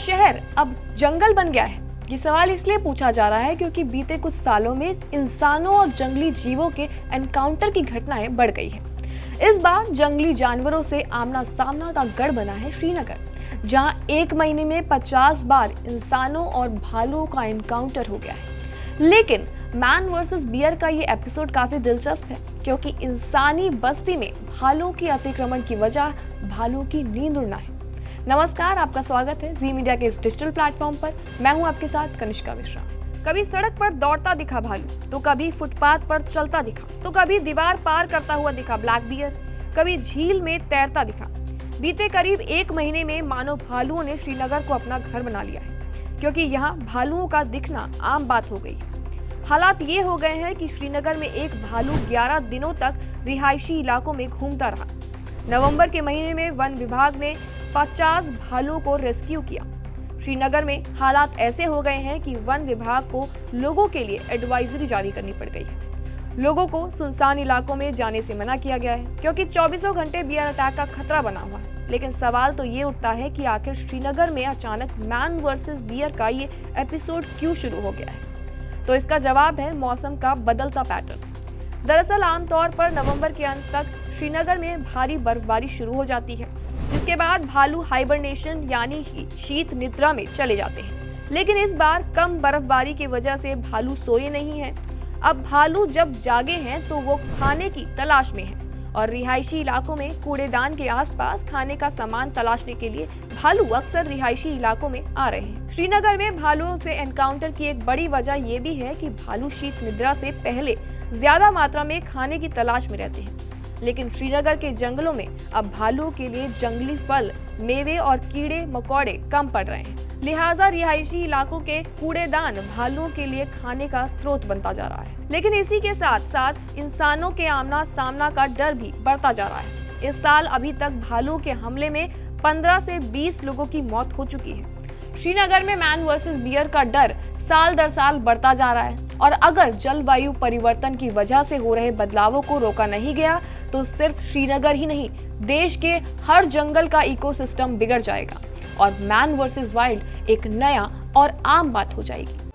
शहर अब जंगल बन गया है? ये सवाल इसलिए पूछा जा रहा है क्योंकि बीते कुछ सालों में इंसानों और जंगली जीवों के एनकाउंटर की घटनाएं बढ़ गई हैं। इस बार जंगली जानवरों से आमना सामना का गढ़ बना है श्रीनगर, जहां एक महीने में 50 बार इंसानों और भालुओं का एनकाउंटर हो गया है। लेकिन मैन वर्सेस बियर का ये एपिसोड काफी दिलचस्प है क्योंकि इंसानी बस्ती में भालुओं के अतिक्रमण की वजह भालुओं की नींद उड़ना है। नमस्कार, आपका स्वागत है जी मीडिया के इस डिजिटल प्लेटफॉर्म पर। मैं हूं आपके साथ कनिष्का मिश्रा। कभी सड़क पर दौड़ता दिखा भालू, तो कभी फुटपाथ पर चलता दिखा, तो कभी दीवार पार करता हुआ दिखा ब्लैक बियर, कभी झील में तैरता दिखा। बीते करीब एक महीने में मानो भालुओं ने श्रीनगर को अपना घर बना लिया है, क्योंकि यहाँ भालुओं का दिखना आम बात हो गई है। हालात ये हो गए हैं कि श्रीनगर में एक भालू 11 दिनों तक रिहायशी इलाकों में घूमता रहा। नवंबर के महीने में वन विभाग ने 50 भालुओं को रेस्क्यू किया। श्रीनगर में हालात ऐसे हो गए हैं कि वन विभाग को लोगों के लिए एडवाइजरी जारी करनी पड़ गई है। लोगों को सुनसान इलाकों में जाने से मना किया गया है क्योंकि 24 घंटे बियर अटैक का खतरा बना हुआ है। लेकिन सवाल तो ये उठता है कि आखिर श्रीनगर में अचानक मैन वर्सेस बियर का ये एपिसोड क्यों शुरू हो गया है? तो इसका जवाब है मौसम का बदलता पैटर्न। दरअसल आमतौर पर नवंबर के अंत तक श्रीनगर में भारी बर्फबारी शुरू हो जाती है, जिसके बाद भालू हाइबरनेशन यानी शीत निद्रा में चले जाते हैं। लेकिन इस बार कम बर्फबारी की वजह से भालू सोए नहीं हैं। अब भालू जब जागे हैं तो वो खाने की तलाश में हैं और रिहायशी इलाकों में कूड़ेदान के आसपास खाने का सामान तलाशने के लिए भालू अक्सर रिहायशी इलाकों में आ रहे हैं। श्रीनगर में भालुओं से एनकाउंटर की एक बड़ी वजह ये भी है कि भालू शीत निद्रा से पहले ज्यादा मात्रा में खाने की तलाश में रहते हैं। लेकिन श्रीनगर के जंगलों में अब भालुओं के लिए जंगली फल, मेवे और कीड़े मकोड़े कम पड़ रहे हैं। लिहाजा रिहायशी इलाकों के कूड़ेदान भालुओं के लिए खाने का स्रोत बनता जा रहा है। लेकिन इसी के साथ साथ इंसानों के आमना सामना का डर भी बढ़ता जा रहा है। इस साल अभी तक भालुओं के हमले में 15 से 20 लोगों की मौत हो चुकी है। श्रीनगर में मैन वर्सेस बियर का डर साल दर साल बढ़ता जा रहा है और अगर जलवायु परिवर्तन की वजह से हो रहे बदलावों को रोका नहीं गया तो सिर्फ श्रीनगर ही नहीं, देश के हर जंगल का इकोसिस्टम बिगड़ जाएगा और मैन वर्सेस वाइल्ड एक नया और आम बात हो जाएगी।